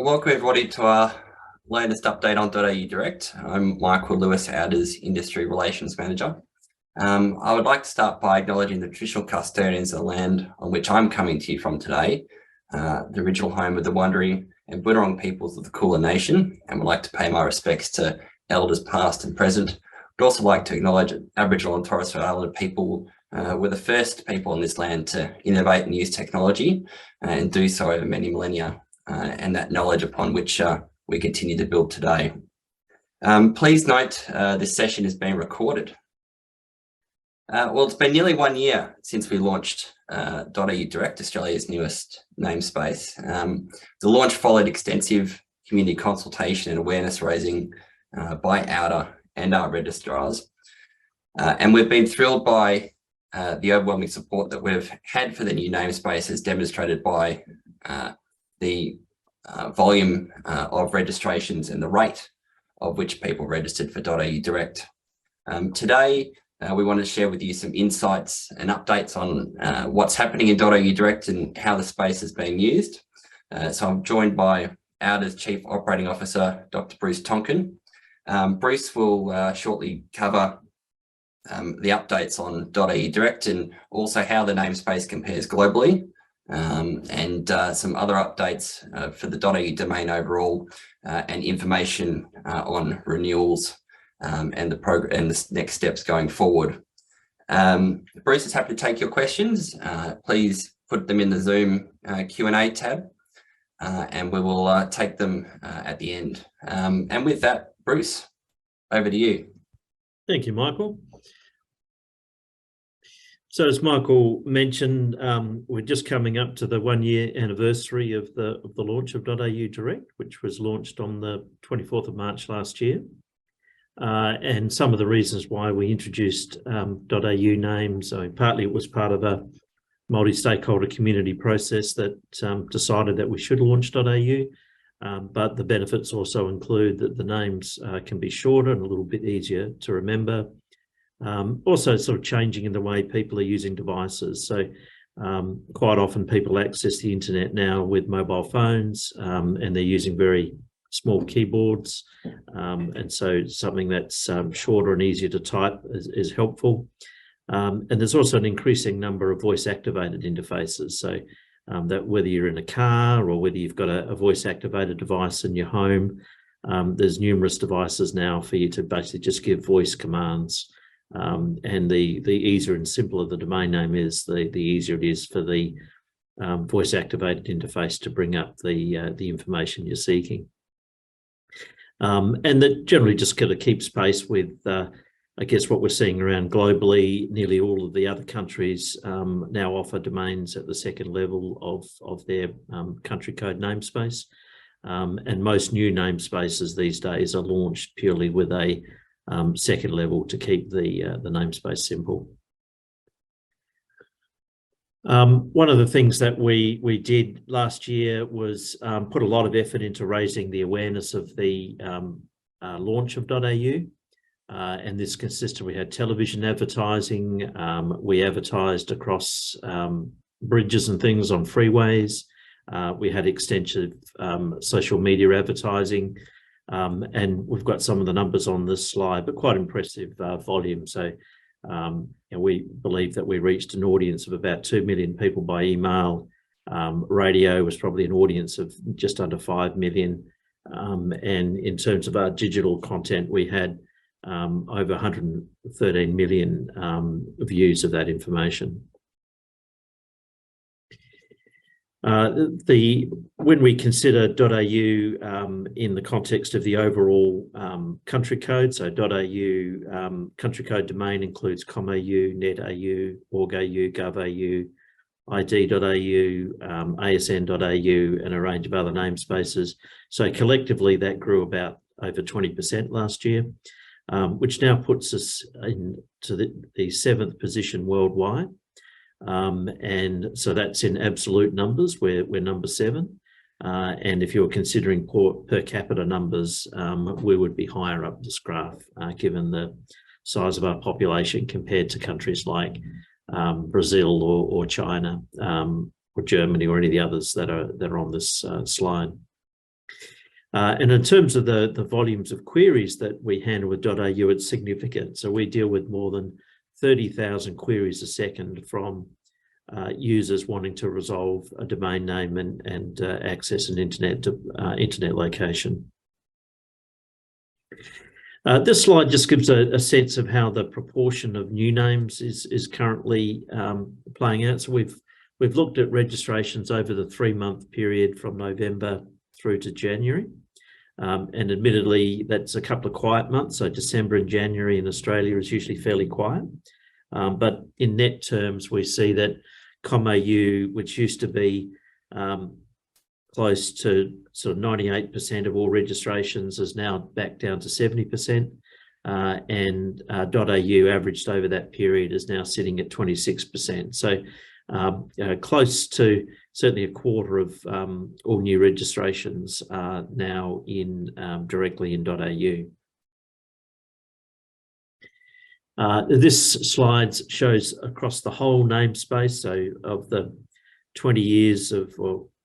Welcome everybody to our latest update on auDA Direct. I'm Michael Lewis, auDA's Industry Relations Manager. I would like to start by acknowledging the traditional custodians of the land on which I'm coming to you from today, the original home of the Wurundjeri and Bunurong peoples of the Kulin Nation, and would like to pay my respects to elders past and present. I'd also like to acknowledge that Aboriginal and Torres Strait Islander people were the first people on this land to innovate and use technology and do so over many millennia. And that knowledge upon which we continue to build today. Please note this session is being recorded. Well, it's been nearly 1 year since we launched auDA Direct, Australia's newest namespace. The launch followed extensive community consultation and awareness raising by auDA and our registrars. And we've been thrilled by the overwhelming support that we've had for the new namespace, as demonstrated by the volume of registrations and the rate of which people registered for auDA Direct. Today, we want to share with you some insights and updates on what's happening in auDA Direct and how the space is being used. So I'm joined by auDA's Chief Operating Officer, Dr. Bruce Tonkin. Bruce will shortly cover the updates on auDA Direct and also how the namespace compares globally. And some other updates for the auDA domain overall, and information on renewals and the next steps going forward. Bruce is happy to take your questions. Please put them in the Zoom Q&A tab, and we will take them at the end. And with that, Bruce, over to you. Thank you, Michael. So as Michael mentioned, we're just coming up to the 1 year anniversary of the launch of auDA Direct, which was launched on the 24th of March last year. And some of the reasons why we introduced .au names, partly it was part of a multi-stakeholder community process that decided that we should launch .au, but the benefits also include that the names can be shorter and a little bit easier to remember. Also sort of changing in the way people are using devices. So quite often people access the internet now with mobile phones, and they're using very small keyboards. And so something that's shorter and easier to type is helpful. And there's also an increasing number of voice activated interfaces. So that whether you're in a car or whether you've got a voice activated device in your home, there's numerous devices now for you to basically just give voice commands. And the easier and simpler the domain name is, the easier it is for the voice activated interface to bring up the information you're seeking. And that generally just kind of keeps pace with, I guess, what we're seeing around globally. Nearly all of the other countries now offer domains at the second level of their country code namespace. And most new namespaces these days are launched purely with a second level to keep the namespace simple. One of the things that we did last year was put a lot of effort into raising the awareness of the launch of .au, and this consisted, we had television advertising, we advertised across bridges and things on freeways, we had extensive social media advertising, and we've got some of the numbers on this slide, but quite impressive volume. So we believe that we reached an audience of about 2 million people by email. Radio was probably an audience of just under 5 million. And in terms of our digital content, we had over 113 million views of that information. When we consider .au in the context of the overall country code, so .au country code domain includes .com.au, .net.au, org.au, gov.au, id.au, asn.au, and a range of other namespaces. So collectively that grew about over 20% last year, which now puts us into the 7th position worldwide. And so that's in absolute numbers, we're number 7. And if you're considering per capita numbers, we would be higher up this graph, given the size of our population compared to countries like Brazil or China, or Germany, or any of the others that are on this slide. And in terms of the volumes of queries that we handle with .au, it's significant. So we deal with more than 30,000 queries a second from users wanting to resolve a domain name and access an internet location. This slide just gives a sense of how the proportion of new names is currently playing out. So we've looked at registrations over the 3-month period from November through to January. And admittedly, that's a couple of quiet months. So December and January in Australia is usually fairly quiet. But in net terms, we see that .com.au, which used to be close to sort of 98% of all registrations, is now back down to 70%. And .au averaged over that period is now sitting at 26%. So close to certainly a quarter of all new registrations are now directly in .au. This slide shows across the whole namespace. So of the 20 years of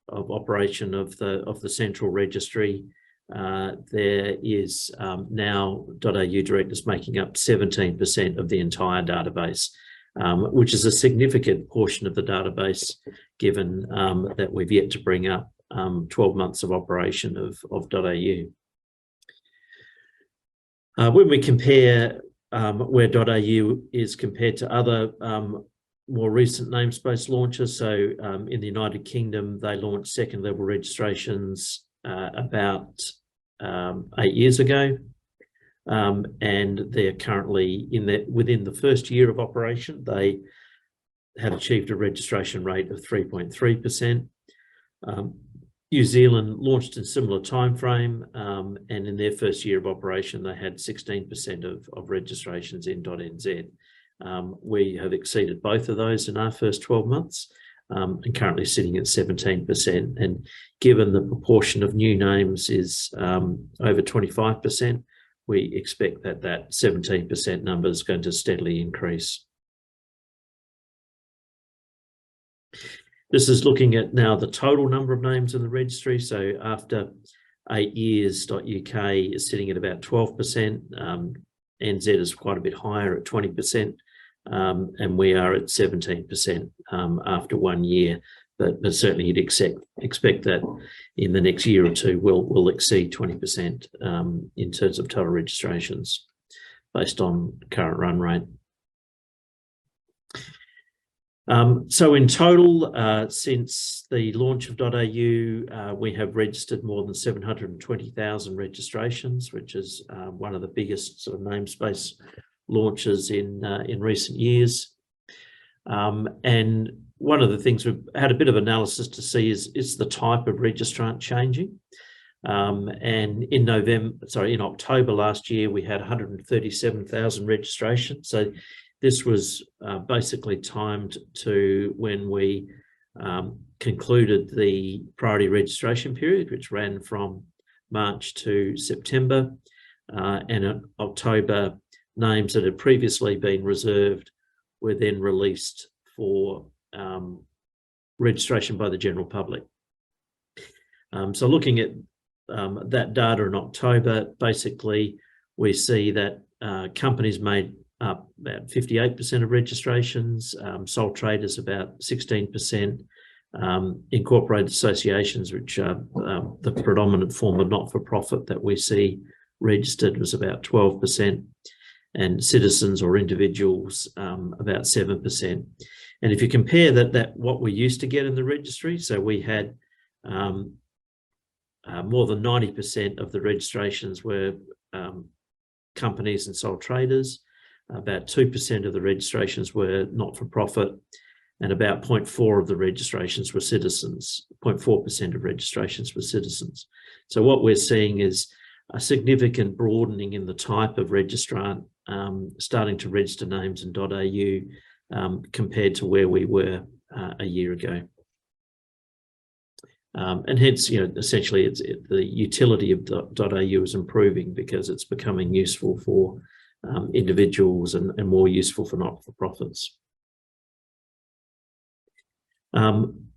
operation of the central registry, there is now .au Direct is making up 17% of the entire database, which is a significant portion of the database, given that we've yet to bring up 12 months of operation of .au. When we compare where .au is compared to other more recent namespace launches, so in the United Kingdom, they launched second level registrations about 8 years ago. And they're currently within the first year of operation, they had achieved a registration rate of 3.3%. New Zealand launched in a similar time frame, and in their first year of operation, they had 16% of registrations in .nz. We have exceeded both of those in our first 12 months, and currently sitting at 17%. And given the proportion of new names is over 25%, we expect that 17% number is going to steadily increase. This is looking at now the total number of names in the registry. So after 8 years, .uk is sitting at about 12%. NZ is quite a bit higher at 20%. And we are at 17% after 1 year. But certainly you'd expect that in the next year or two, we'll exceed 20% in terms of total registrations based on current run rate. So in total, since the launch of .au, we have registered more than 720,000 registrations, which is one of the biggest sort of namespace launches in recent years. And one of the things we've had a bit of analysis to see is the type of registrant changing. And in October last year, we had 137,000 registrations. So this was basically timed to when we concluded the priority registration period, which ran from March to September. And in October, names that had previously been reserved were then released for registration by the general public. So looking at that data in October, basically we see that companies made up about 58% of registrations, sole traders about 16%, incorporated associations, which are the predominant form of not-for-profit that we see registered, was about 12%, and citizens or individuals about 7%. And if you compare that what we used to get in the registry, so we had more than 90% of the registrations were companies and sole traders, about 2% of the registrations were not-for-profit, and about 0.4% of the registrations were citizens. 0.4% of registrations were citizens. So what we're seeing is a significant broadening in the type of registrant starting to register names in .au compared to where we were a year ago. And hence, essentially the utility of .au is improving because it's becoming useful for individuals and more useful for not-for-profits.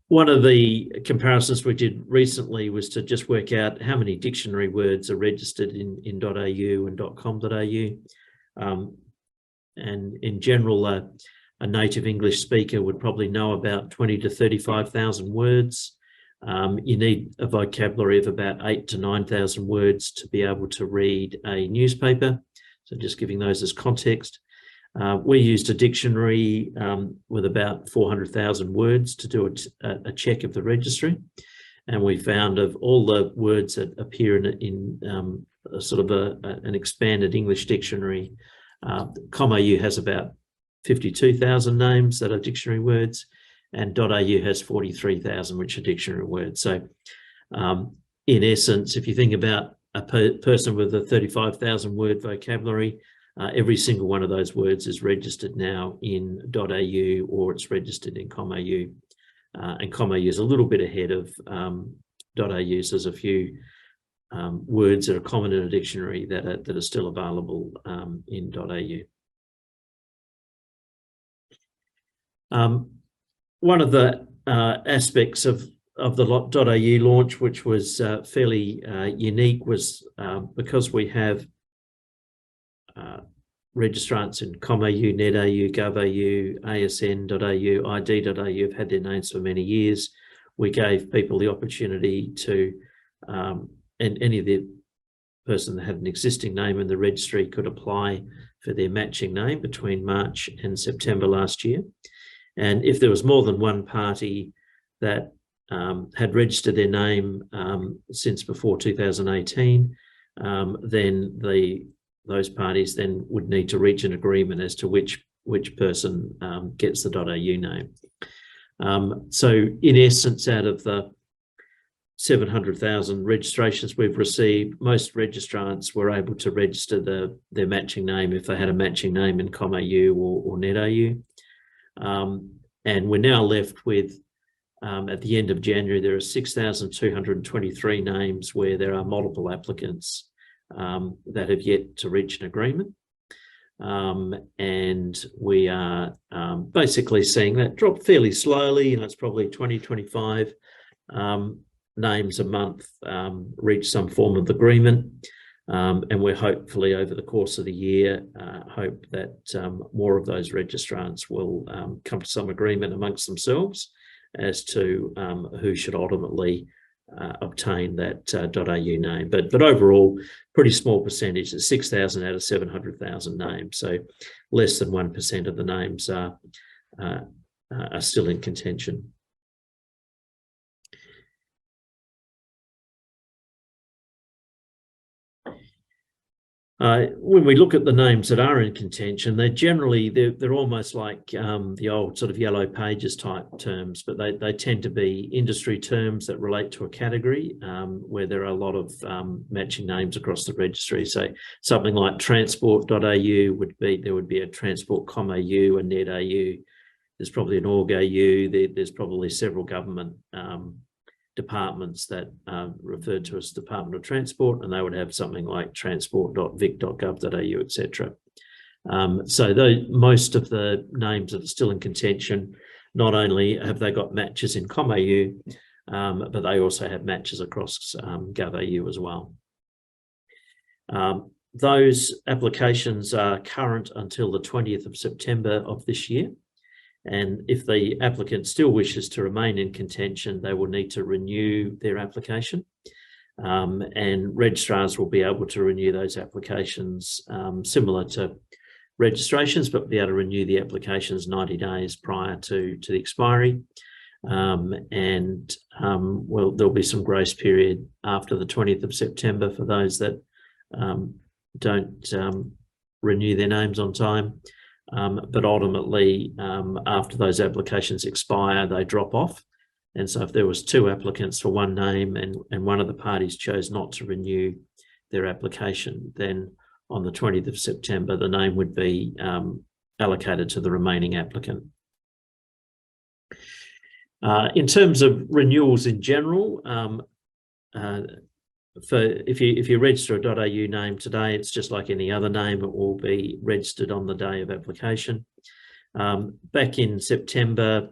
One of the comparisons we did recently was to just work out how many dictionary words are registered in .au and .com.au. And in general, a native English speaker would probably know about 20 to 35,000 words. You need a vocabulary of about 8,000 to 9,000 words to be able to read a newspaper. So just giving those as context. We used a dictionary with about 400,000 words to do a check of the registry. And we found of all the words that appear in a sort of an expanded English dictionary, .com.au has about 52,000 names that are dictionary words, and .au has 43,000, which are dictionary words. So in essence, if you think about a person with a 35,000 word vocabulary, every single one of those words is registered now in .au, or it's registered in .com.au. And .com.au is a little bit ahead of .au. So there's a few words that are common in a dictionary that are still available in .au. One of the aspects of the .au launch, which was fairly unique, was because we have registrants in .com.au, net.au, gov.au, asn.au, id.au have had their names for many years. We gave people the opportunity to, and any of the person that had an existing name in the registry could apply for their matching name between March and September last year. And if there was more than one party that had registered their name since before 2018, then those parties then would need to reach an agreement as to which person gets the .au name. So in essence, out of the 700,000 registrations we've received, most registrants were able to register their matching name if they had a matching name in .com.au or net.au. And we're now left with, at the end of January, there are 6,223 names where there are multiple applicants that have yet to reach an agreement. And we are basically seeing that drop fairly slowly. It's probably 20, 25 names a month reach some form of agreement. And we're hopefully over the course of the year, hope that more of those registrants will come to some agreement amongst themselves as to who should ultimately obtain that .au name. But overall, pretty small percentage, 6,000 out of 700,000 names. So less than 1% of the names are still in contention. When we look at the names that are in contention, they're almost like the old sort of yellow pages type terms, but they tend to be industry terms that relate to a category where there are a lot of matching names across the registry. So something like transport.au there would be a transport.com.au, a net.au. There's probably an org.au. There's probably several government departments that are referred to as Department of Transport, and they would have something like transport.vic.gov.au, etc. So most of the names that are still in contention, not only have they got matches in .com.au, but they also have matches across gov.au as well. Those applications are current until the 20th of September of this year. And if the applicant still wishes to remain in contention, they will need to renew their application. And registrars will be able to renew those applications similar to registrations, but be able to renew the applications 90 days prior to the expiry. There'll be some grace period after the 20th of September for those that don't renew their names on time. But ultimately, after those applications expire, they drop off. And so if there was two applicants for one name and one of the parties chose not to renew their application, then on the 20th of September, the name would be allocated to the remaining applicant. In terms of renewals in general, if you register a .au name today, it's just like any other name. It will be registered on the day of application. Back in September,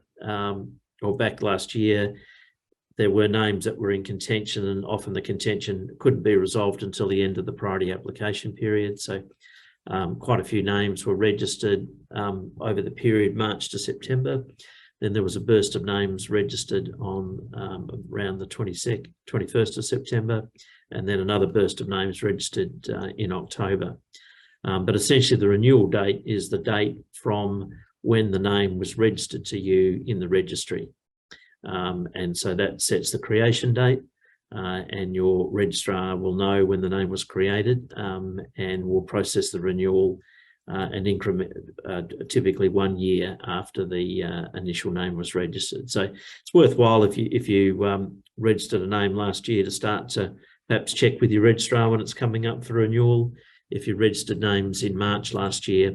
or back last year, there were names that were in contention, and often the contention couldn't be resolved until the end of the priority application period. So quite a few names were registered over the period March to September. Then there was a burst of names registered on around the 21st of September, and then another burst of names registered in October. But essentially the renewal date is the date from when the name was registered to you in the registry. And so that sets the creation date, and your registrar will know when the name was created, and will process the renewal an increment, typically 1 year after the initial name was registered. So it's worthwhile if you registered a name last year to start to perhaps check with your registrar when it's coming up for renewal. If you registered names in March last year,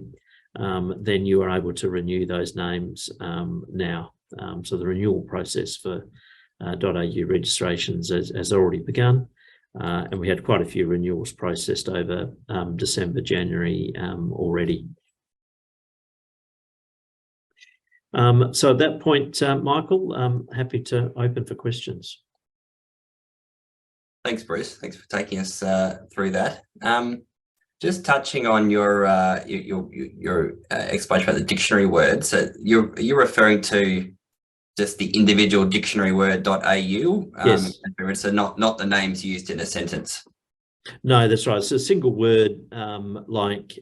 then you are able to renew those names now. So the renewal process for .au registrations has already begun, and we had quite a few renewals processed over December, January already. So at that point, Michael, I'm happy to open for questions. Thanks, Bruce. Thanks for taking us through that. Just touching on your explanation about the dictionary words. So you're referring to just the individual dictionary word .au, yes. So not the names used in a sentence. No, that's right. It's a single word like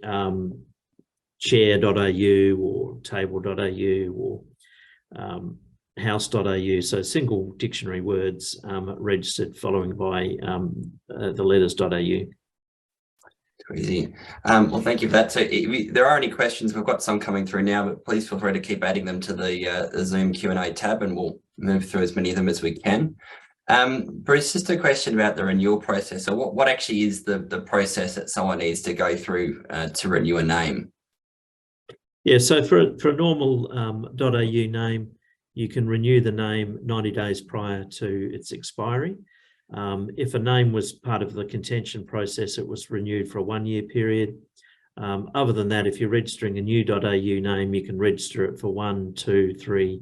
chair.au or table.au or house.au. So single dictionary words registered following by the letters .au. Easy. Well, thank you for that. So if there are any questions, we've got some coming through now, but please feel free to keep adding them to the Zoom Q&A tab, and we'll move through as many of them as we can. Bruce, just a question about the renewal process. So what actually is the process that someone needs to go through to renew a name? Yeah, so for a normal .au name, you can renew the name 90 days prior to its expiry. If a name was part of the contention process, it was renewed for a 1 year period. Other than that, if you're registering a new .au name, you can register it for 1, 2, 3,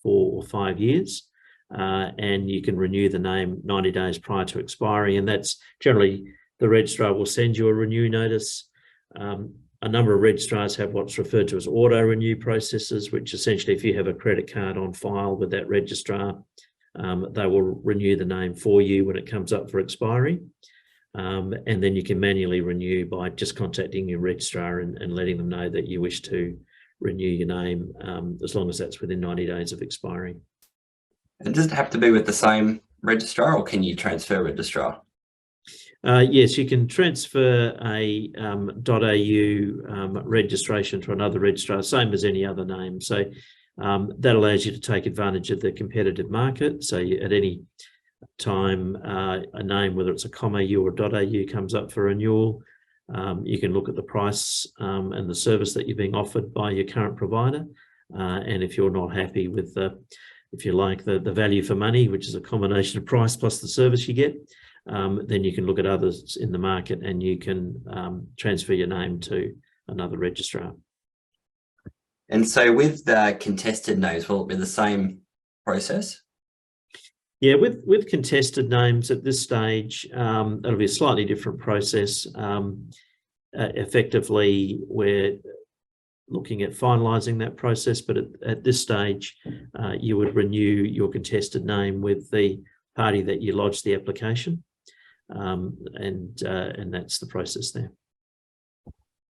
4 or 5 years. And you can renew the name 90 days prior to expiry. And that's generally, the registrar will send you a renew notice. A number of registrars have what's referred to as auto renew processes, which essentially, if you have a credit card on file with that registrar, they will renew the name for you when it comes up for expiry. And then you can manually renew by just contacting your registrar and letting them know that you wish to renew your name, as long as that's within 90 days of expiry. And does it have to be with the same registrar, or can you transfer registrar? Yes, you can transfer a .au registration to another registrar, same as any other name. So that allows you to take advantage of the competitive market. So at any time a name, whether it's a .au or .au, comes up for renewal, you can look at the price and the service that you're being offered by your current provider. And if you're not happy with if you like the value for money, which is a combination of price plus the service you get, then you can look at others in the market and you can transfer your name to another registrar. And so with contested names, will it be the same process? Yeah, with contested names at this stage, it'll be a slightly different process. Effectively, we're looking at finalising that process, but at this stage, you would renew your contested name with the party that you lodged the application, and that's the process there.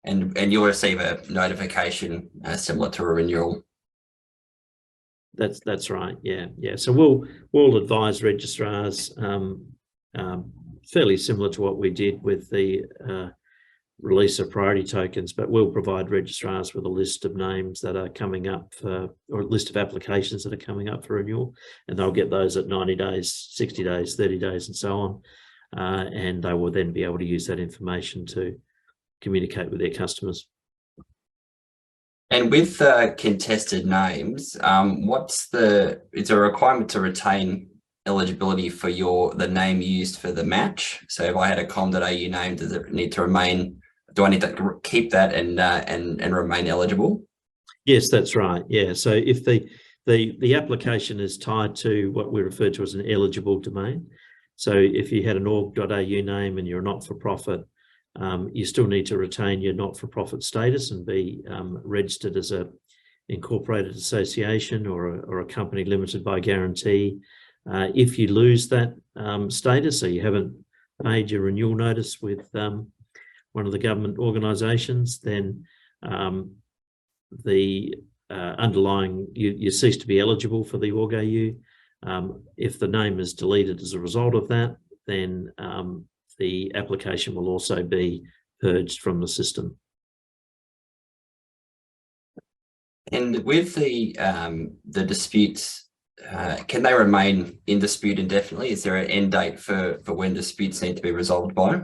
And you'll receive a notification similar to a renewal. That's right. Yeah. So we'll advise registrars fairly similar to what we did with the release of priority tokens, but we'll provide registrars with a list of names that are coming up for, or a list of applications that are coming up for renewal, and they'll get those at 90 days, 60 days, 30 days, and so on. And they will then be able to use that information to communicate with their customers. And with contested names, is there a requirement to retain eligibility for the name used for the match? So if I had a com.au name, does it need to remain? Do I need to keep that and remain eligible? Yes, that's right. Yeah. So if the The application is tied to what we refer to as an eligible domain. So if you had an org.au name and you're a not-for-profit, you still need to retain your not-for-profit status and be registered as a incorporated association or a company limited by guarantee. If you lose that status, so you haven't paid your renewal notice with one of the government organisations, then the underlying, you cease to be eligible for the auDA. If the name is deleted as a result of that, then the application will also be purged from the system. And with the disputes, can they remain in dispute indefinitely? Is there an end date for when disputes need to be resolved by?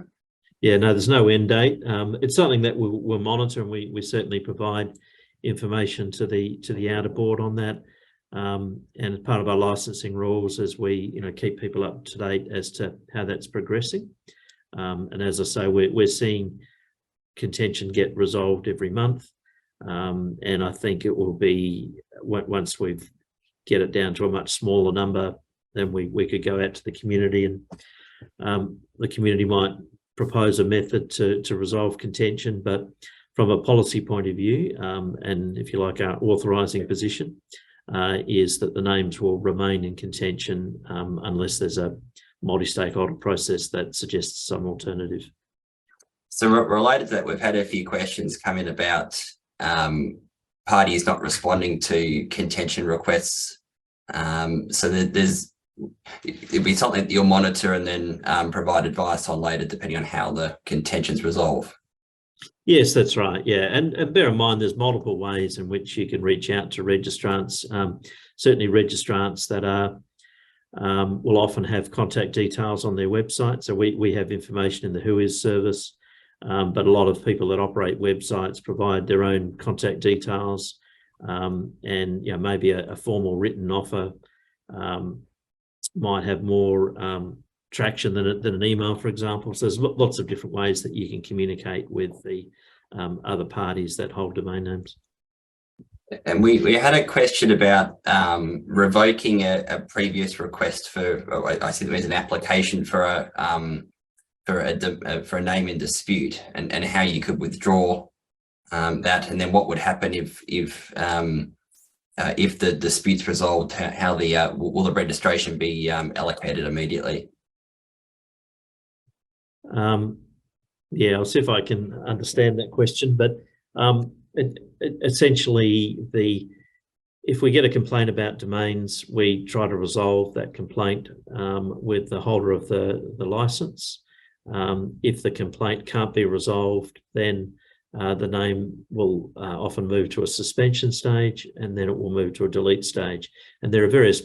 Yeah, no, there's no end date. It's something that we'll monitor, and we certainly provide information to the auDA board on that. And as part of our licensing rules, as we keep people up to date as to how that's progressing. And as I say, we're seeing contention get resolved every month. And I think it will be, once we've get it down to a much smaller number, then we could go out to the community, and the community might propose a method to resolve contention. But from a policy point of view, and if you like, our authorising position is that the names will remain in contention unless there's a multi-stakeholder process that suggests some alternative. So related to that, we've had a few questions come in about parties not responding to contention requests. So it'd be something that you'll monitor and then provide advice on later, depending on how the contentions resolve. Yes, that's right. Yeah, and bear in mind there's multiple ways in which you can reach out to registrants. Certainly registrants that will often have contact details on their website. So we have information in the Whois service, but a lot of people that operate websites provide their own contact details, and maybe a formal written offer might have more traction than an email, for example. So there's lots of different ways that you can communicate with the other parties that hold domain names. And we had a question about revoking a previous request for, I see there was an application for a name in dispute, and how you could withdraw that, and then what would happen if the dispute's resolved. How will the registration be allocated immediately? Yeah, I'll see if I can understand that question, but essentially, if we get a complaint about domains, we try to resolve that complaint with the holder of the license. If the complaint can't be resolved, then the name will often move to a suspension stage, and then it will move to a delete stage. And there are various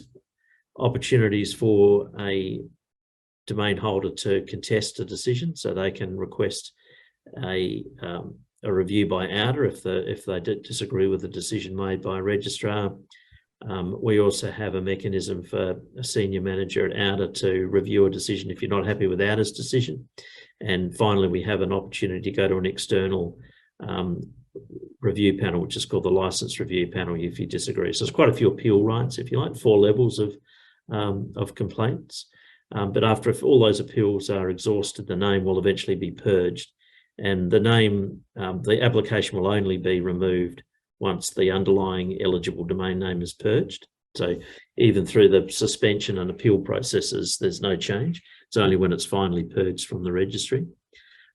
opportunities for a domain holder to contest a decision, so they can request a review by auDA if they disagree with the decision made by a registrar. We also have a mechanism for a senior manager at auDA to review a decision if you're not happy with auDA's decision. And finally, we have an opportunity to go to an external review panel, which is called the License Review Panel, if you disagree. So there's quite a few appeal rights, if you like, 4 levels of complaints. But after all those appeals are exhausted, the name will eventually be purged, and the name, the application will only be removed once the underlying eligible domain name is purged. So even through the suspension and appeal processes, there's no change. It's only when it's finally purged from the registry.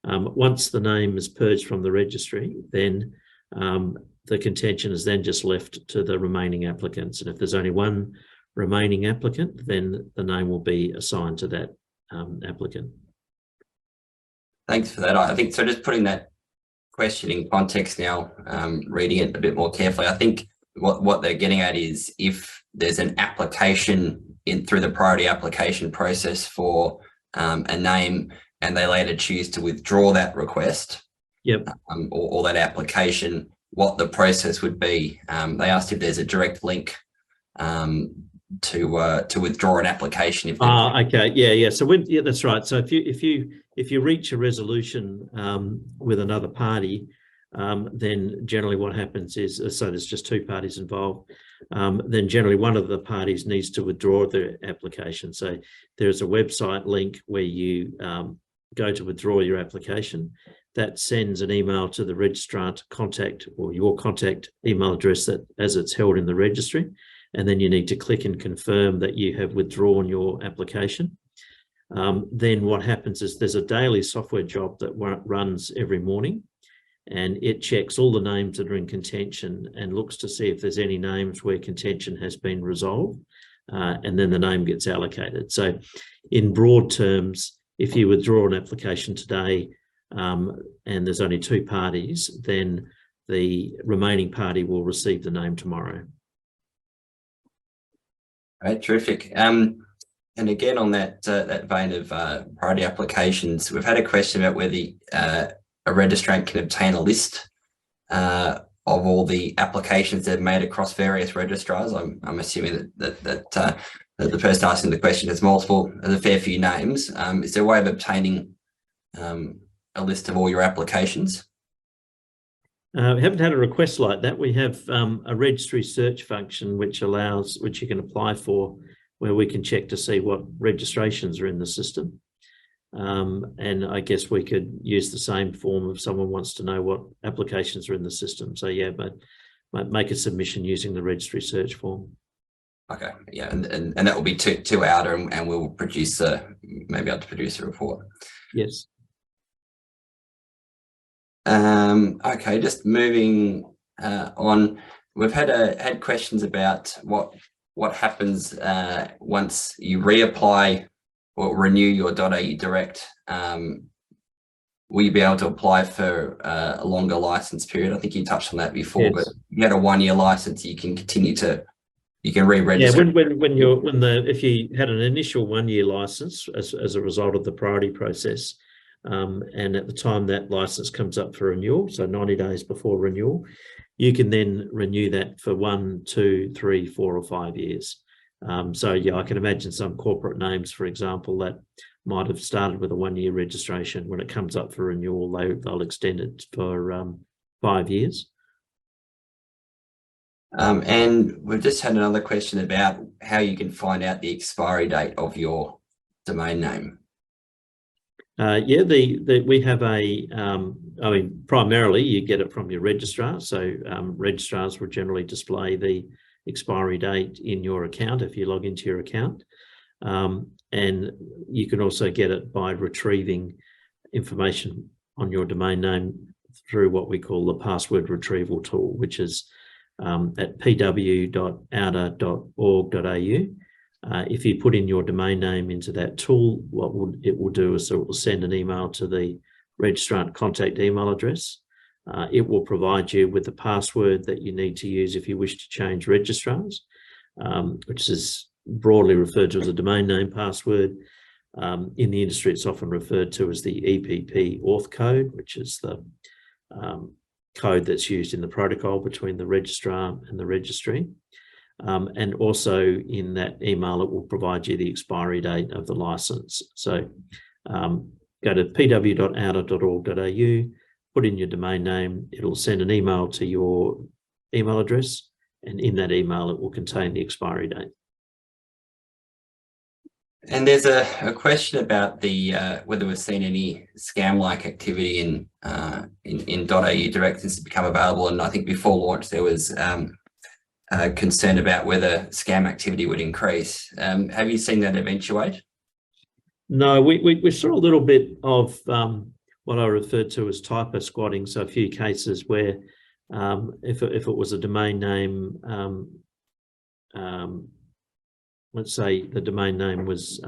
Once the name is purged from the registry, then the contention is then just left to the remaining applicants. And if there's only one remaining applicant, then the name will be assigned to that applicant. Thanks for that. I think so. Just putting that question in context now, reading it a bit more carefully, I think what they're getting at is if there's an application through the priority application process for a name, and they later choose to withdraw that request, yep, or that application, what the process would be. They asked if there's a direct link to withdraw an application. Okay, yeah. So that's right. So if you reach a resolution with another party, then generally what happens is, so there's just 2 parties involved. then generally one of the parties needs to withdraw their application. So there's a website link where you go to withdraw your application. That sends an email to the registrar to contact, or your contact email address that as it's held in the registry. And then you need to click and confirm that you have withdrawn your application. Then what happens is there's a daily software job that runs every morning, and it checks all the names that are in contention and looks to see if there's any names where contention has been resolved, and then the name gets allocated. So in broad terms, if you withdraw an application today and there's only 2 parties, then the remaining party will receive the name tomorrow. Right, terrific. And again, on that vein of priority applications, we've had a question about whether a registrant can obtain a list of all the applications they've made across various registrars. I'm assuming that the person asking the question has a fair few names. Is there a way of obtaining a list of all your applications? We haven't had a request like that. We have a registry search function which you can apply for, where we can check to see what registrations are in the system. And I guess we could use the same form if someone wants to know what applications are in the system. So yeah, but make a submission using the registry search form. Okay, yeah, and that will be to auDA, and we'll produce maybe I'll produce a report. Yes. Okay, just moving on. We've had questions about what happens once you reapply or renew your .au Direct. Will you be able to apply for a longer license period? I think you touched on that before, yes. But you had a 1-year license, you can re-register. Yeah, if you had an initial 1-year license as a result of the priority process, and at the time that license comes up for renewal, so 90 days before renewal, you can then renew that for 1, 2, 3, 4 or 5 years. So yeah, I can imagine some corporate names, for example, that might have started with a 1-year registration. When it comes up for renewal, they'll extend it for 5 years. And we've just had another question about how you can find out the expiry date of your domain name. Yeah, we have I mean, primarily you get it from your registrar. So registrars will generally display the expiry date in your account if you log into your account. And you can also get it by retrieving information on your domain name through what we call the password retrieval tool, which is at pw.auda.org.au. If you put in your domain name into that tool, what it will do is it will send an email to the registrant contact email address. It will provide you with the password that you need to use if you wish to change registrars, which is broadly referred to as a domain name password. In the industry, it's often referred to as the EPP auth code, which is the code that's used in the protocol between the registrar and the registry. And also in that email, it will provide you the expiry date of the license. So go to pw.auda.org.au, put in your domain name, it'll send an email to your email address, and in that email, it will contain the expiry date. And there's a question about whether we've seen any scam-like activity in .au Direct since it's become available. And I think before launch, there was concern about whether scam activity would increase. Have you seen that eventuate? No, we saw a little bit of what I referred to as typo squatting. So a few cases where if it was a domain name, let's say the domain name was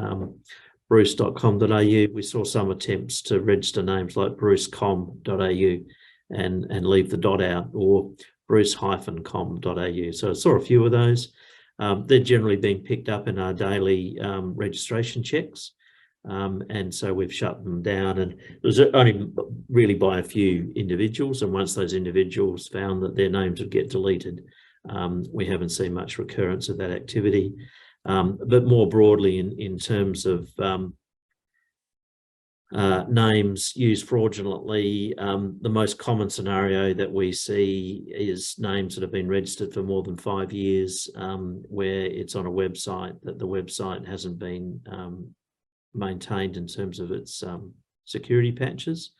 bruce.com.au, we saw some attempts to register names like bruce.com.au and leave the dot out, or bruce-com.au. So I saw a few of those. They're generally being picked up in our daily registration checks. And so we've shut them down, and it was only really by a few individuals. And once those individuals found that their names would get deleted, we haven't seen much recurrence of that activity. But more broadly in terms of names used fraudulently. The most common scenario that we see is names that have been registered for more than 5 years, where it's on a website that the website hasn't been maintained in terms of its security patches.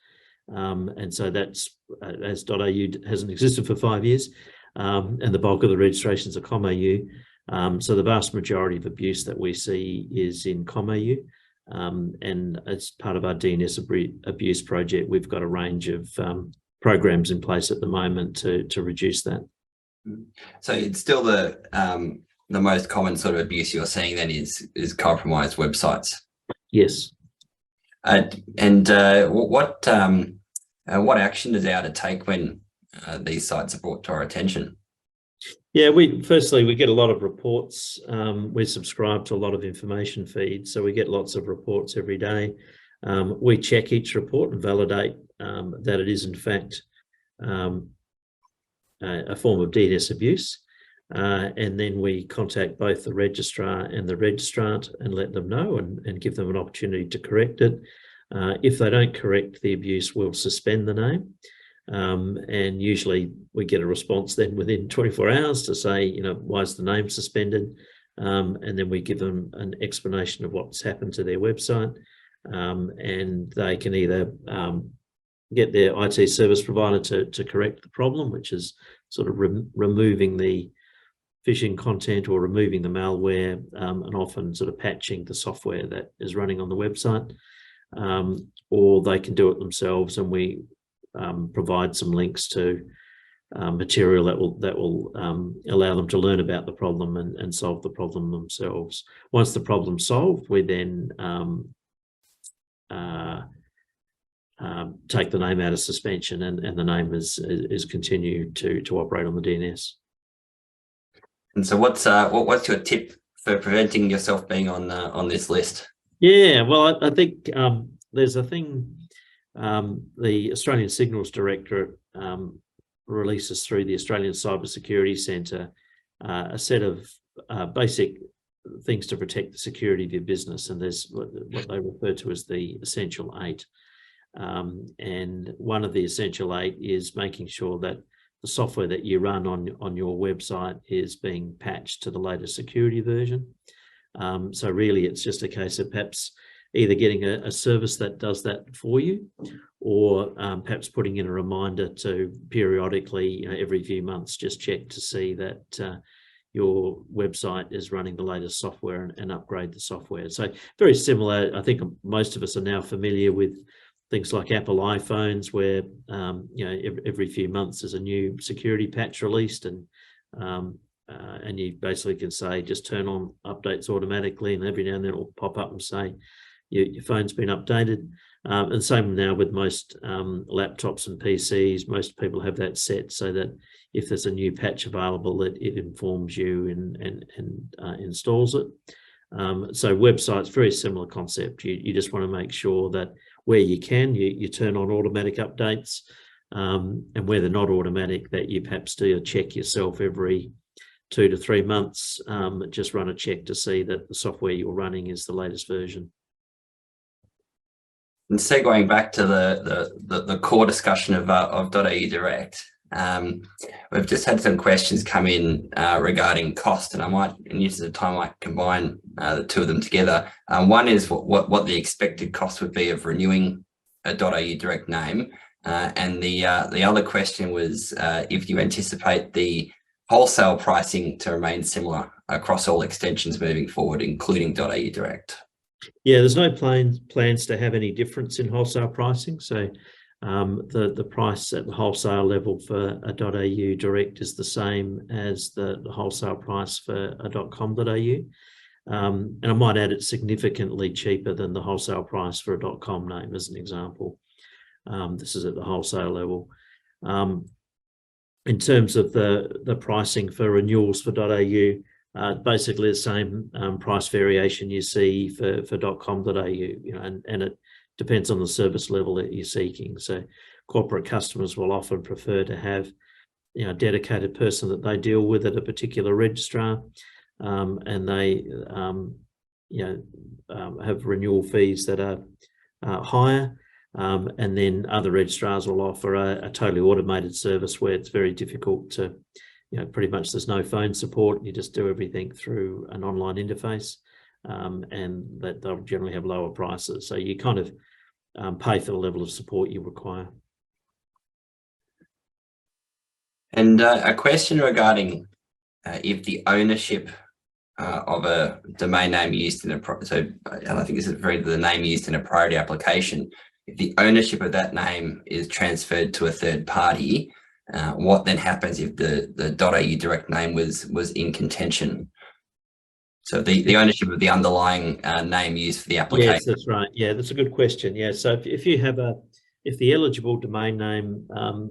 And so that's, as .au hasn't existed for 5 years, and the bulk of the registrations are .com.au. So the vast majority of abuse that we see is in .com.au. And as part of our DNS abuse project, we've got a range of programs in place at the moment to reduce that. So it's still the most common sort of abuse you're seeing then is compromised websites. Yes. What action does auDA take when these sites are brought to our attention? Yeah, firstly we get a lot of reports. We subscribe to a lot of information feeds, so we get lots of reports every day. We check each report and validate that it is in fact a form of DNS abuse, and then we contact both the registrar and the registrant and let them know and give them an opportunity to correct it. If they don't correct the abuse, we'll suspend the name. And usually we get a response then within 24 hours to say, you know, why is the name suspended? And then we give them an explanation of what's happened to their website. And they can either get their IT service provider to correct the problem, which is sort of removing the phishing content or removing the malware, and often sort of patching the software that is running on the website. Or they can do it themselves, and we provide some links to material that will allow them to learn about the problem and solve the problem themselves. Once the problem's solved, we then take the name out of suspension, and the name is continued to operate on the DNS. And so what's your tip for preventing yourself being on this list? Yeah, well, I think there's a thing. The Australian Signals Directorate releases through the Australian Cybersecurity Centre a set of basic things to protect the security of your business, and there's what they refer to as the Essential 8. And one of the Essential 8 is making sure that the software that you run on your website is being patched to the latest security version. So really it's just a case of perhaps either getting a service that does that for you, or perhaps putting in a reminder to periodically, you know, every few months, just check to see that your website is running the latest software and upgrade the software. So very similar. I think most of us are now familiar with things like Apple iPhones, where you know, every few months there's a new security patch released, and you basically can say just turn on updates automatically, and every now and then it'll pop up and say your phone's been updated. And same now with most laptops and PCs. Most people have that set so that if there's a new patch available, it informs you and installs it. So websites, very similar concept. You just want to make sure that where you can, you turn on automatic updates, and where they're not automatic, that you perhaps do a check yourself every 2 to 3 months. Just run a check to see that the software you're running is the latest version. And so going back to the core discussion of .au Direct, we've just had some questions come in regarding cost, and I might, in use of time, I might combine the two of them together. One is what the expected cost would be of renewing a .au Direct name, and the other question was if you anticipate the wholesale pricing to remain similar across all extensions moving forward, including .au Direct. Yeah, there's no plans to have any difference in wholesale pricing. So the price at the wholesale level for a .au Direct is the same as the wholesale price for a .com.au. And I might add, it's significantly cheaper than the wholesale price for a .com name, as an example. This is at the wholesale level. In terms of the pricing for renewals for .au, basically the same price variation you see for .com.au, you know, and it depends on the service level that you're seeking. So corporate customers will often prefer to have, you know, a dedicated person that they deal with at a particular registrar, and they you know, have renewal fees that are hire. And then other registrars will offer a totally automated service where it's very difficult to, pretty much there's no phone support. You just do everything through an online interface, and that they'll generally have lower prices. So you kind of pay for the level of support you require. And a question regarding if the ownership of a domain name used in and I think this is referring to the name used in a priority application, if the ownership of that name is transferred to a third party, what then happens if the .au direct name was in contention? So the ownership of the underlying name used for the application. Yes, that's right. Yeah, that's a good question. Yeah, so if you have if the eligible domain name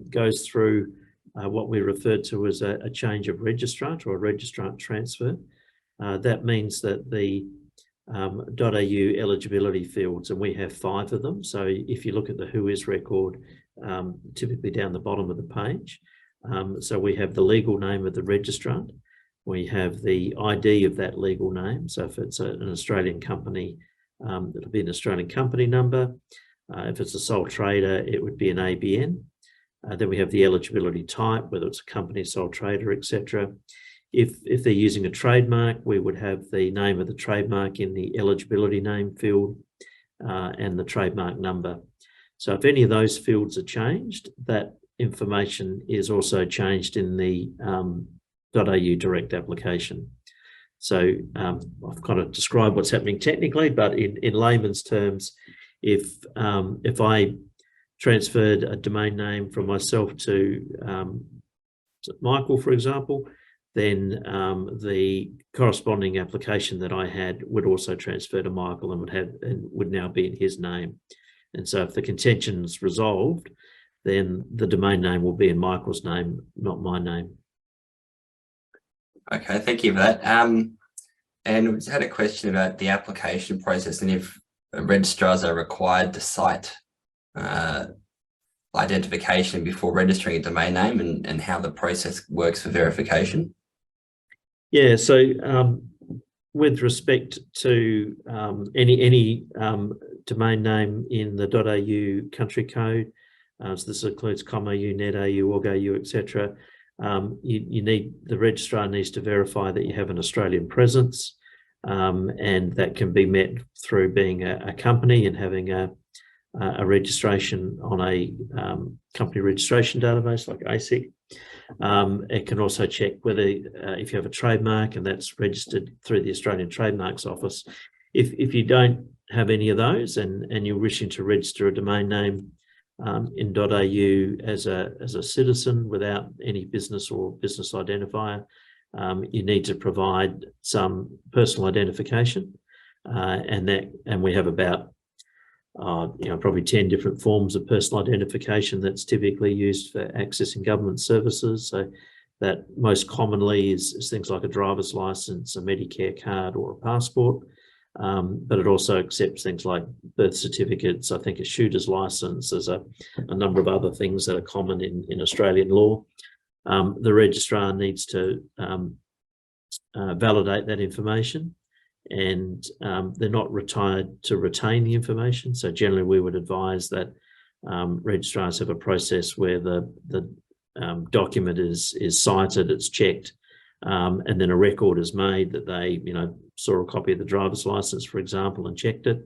goes through what we refer to as a change of registrant or a registrant transfer, that means that the .au eligibility fields, and we have 5 of them. So if you look at the who is record, typically down the bottom of the page, so we have the legal name of the registrant, we have the ID of that legal name. So if it's an Australian company, it'll be an Australian company number. If it's a sole trader, it would be an ABN. Then we have the eligibility type, whether it's a company, sole trader, etc. If they're using a trademark, we would have the name of the trademark in the eligibility name field and the trademark number. So if any of those fields are changed, that information is also changed in the .au direct application. So I've kind of described what's happening technically, but in layman's terms, if I transferred a domain name from myself to Michael, for example, then the corresponding application that I had would also transfer to Michael and would now be in his name. And so if the contention's resolved, then the domain name will be in Michael's name, not my name. Okay, thank you for that. And we just had a question about the application process and if registrars are required to cite identification before registering a domain name and how the process works for verification. Yeah, so with respect to any domain name in the .au country code, so this includes .com.au, .net.au, org.au, etc. The registrar needs to verify that you have an Australian presence, and that can be met through being a company and having a registration on a company registration database like ASIC. It can also check whether if you have a trademark and that's registered through the Australian Trademarks Office. If you don't have any of those and you're wishing to register a domain name in .au as a citizen without any business or business identifier, you need to provide some personal identification, and we have about probably 10 different forms of personal identification that's typically used for accessing government services. So that most commonly is things like a driver's license, a Medicare card, or a passport. But it also accepts things like birth certificates, I think a shooter's license. There's a number of other things that are common in Australian law. The registrar needs to validate that information, and they're not required to retain the information. So generally we would advise that registrars have a process where the document is cited, it's checked, and then a record is made that they saw a copy of the driver's license, for example, and checked it,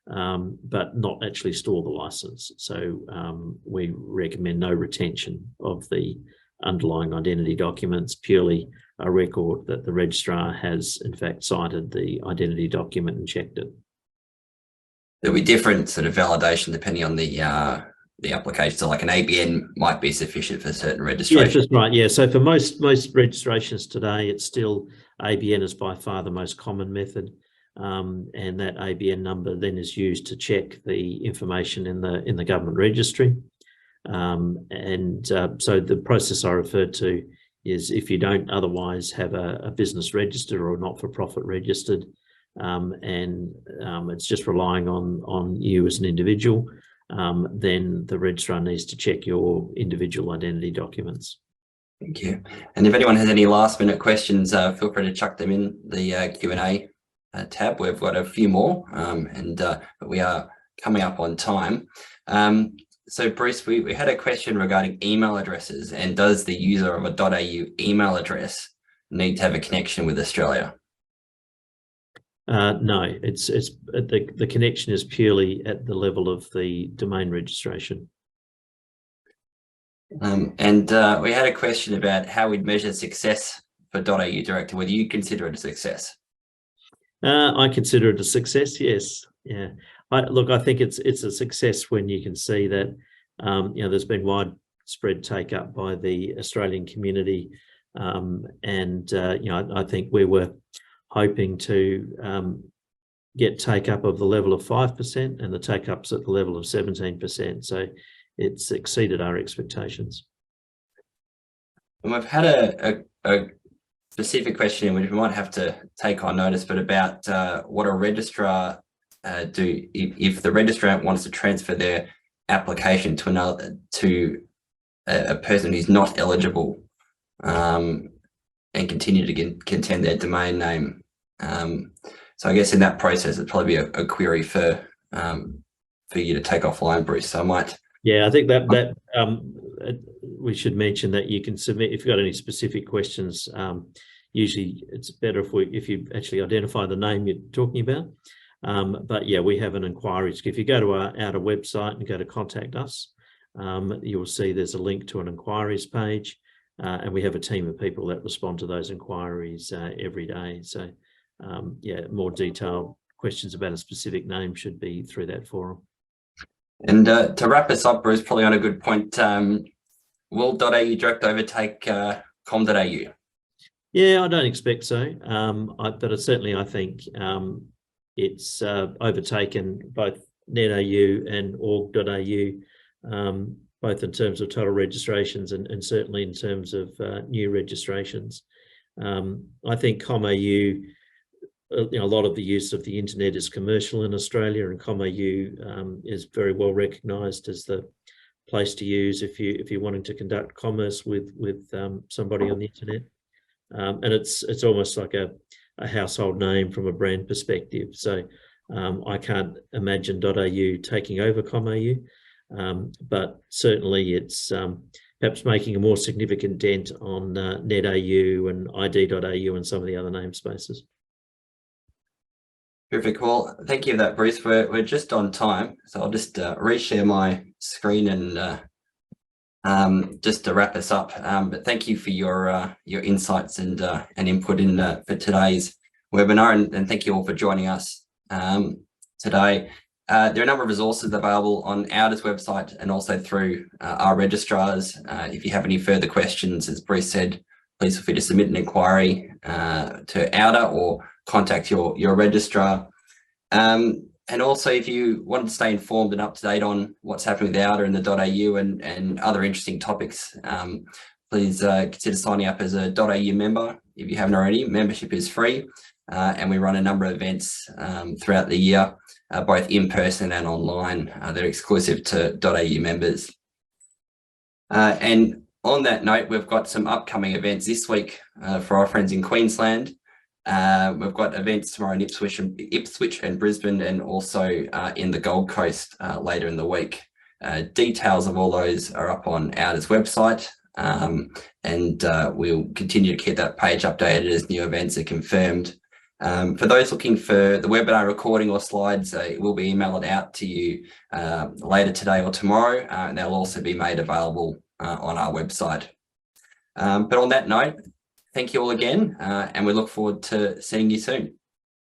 but not actually store the license. So we recommend no retention of the underlying identity documents, purely a record that the registrar has in fact cited the identity document and checked it. There'll be different sort of validation depending on the application. So like an ABN might be sufficient for certain registrations. Yes, that's right. Yeah. So for most registrations today, it's still ABN is by far the most common method. And that ABN number then is used to check the information in the government registry. So the process I referred to is if you don't otherwise have a business registered or a not-for-profit registered, and it's just relying on you as an individual, then the registrar needs to check your individual identity documents. Thank you. And if anyone has any last-minute questions, feel free to chuck them in the Q&A tab. We've got a few more, but we are coming up on time. So Bruce, we had a question regarding email addresses, and does the user of a .au email address need to have a connection with Australia? No, it's the connection is purely at the level of the domain registration. We had a question about how we'd measure success for .au Direct, whether you consider it a success. I consider it a success, yes. Yeah. Look, I think it's a success when you can see that, you know, there's been widespread take up by the Australian community. You know, I think we were hoping to get take up of the level of 5%, and the take up's at the level of 17%. So it's exceeded our expectations. And we've had a specific question which we might have to take on notice, but about what a registrar do if the registrant wants to transfer their application to a person who's not eligible, and continue to contend their domain name. So I guess in that process, it'd probably be a query for you to take offline, Bruce. So I might. Yeah, I think that we should mention that you can submit if you've got any specific questions. Usually, it's better if you actually identify the name you're talking about. But yeah, we have an inquiries. If you go to our auDA website and go to contact us, you'll see there's a link to an inquiries page, and we have a team of people that respond to those inquiries every day. So yeah, more detailed questions about a specific name should be through that forum. And to wrap us up, Bruce, probably on a good point, will .au Direct overtake com.au? Yeah, I don't expect so, but certainly I think it's overtaken both net.au and org.au, both in terms of total registrations and certainly in terms of new registrations. I think com.au, you know, a lot of the use of the internet is commercial in Australia, and com.au is very well recognised as the place to use if you're wanting to conduct commerce with somebody on the internet. And it's almost like a household name from a brand perspective. So I can't imagine .au taking over com.au, but certainly it's perhaps making a more significant dent on net.au and id.au and some of the other namespaces. Perfect. Well, thank you for that, Bruce. We're just on time, so I'll just reshare my screen and just to wrap us up. But thank you for your insights and input in for today's webinar, and thank you all for joining us today. There are a number of resources available on auDA's website and also through our registrars. If you have any further questions, as Bruce said, please feel free to submit an inquiry to auDA or contact your registrar. And also, if you want to stay informed and up to date on what's happening with auDA and the .au and other interesting topics, please consider signing up as a .au member if you haven't already. Membership is free, and we run a number of events throughout the year, both in person and online. They're exclusive to .au members. And on that note, we've got some upcoming events this week for our friends in Queensland. We've got events tomorrow in Ipswich and Brisbane, and also in the Gold Coast later in the week. Details of all those are up on auDA's website, and we'll continue to keep that page updated as new events are confirmed. For those looking for the webinar recording or slides, it will be emailed out to you later today or tomorrow, and they'll also be made available on our website. But on that note, thank you all again, and we look forward to seeing you soon.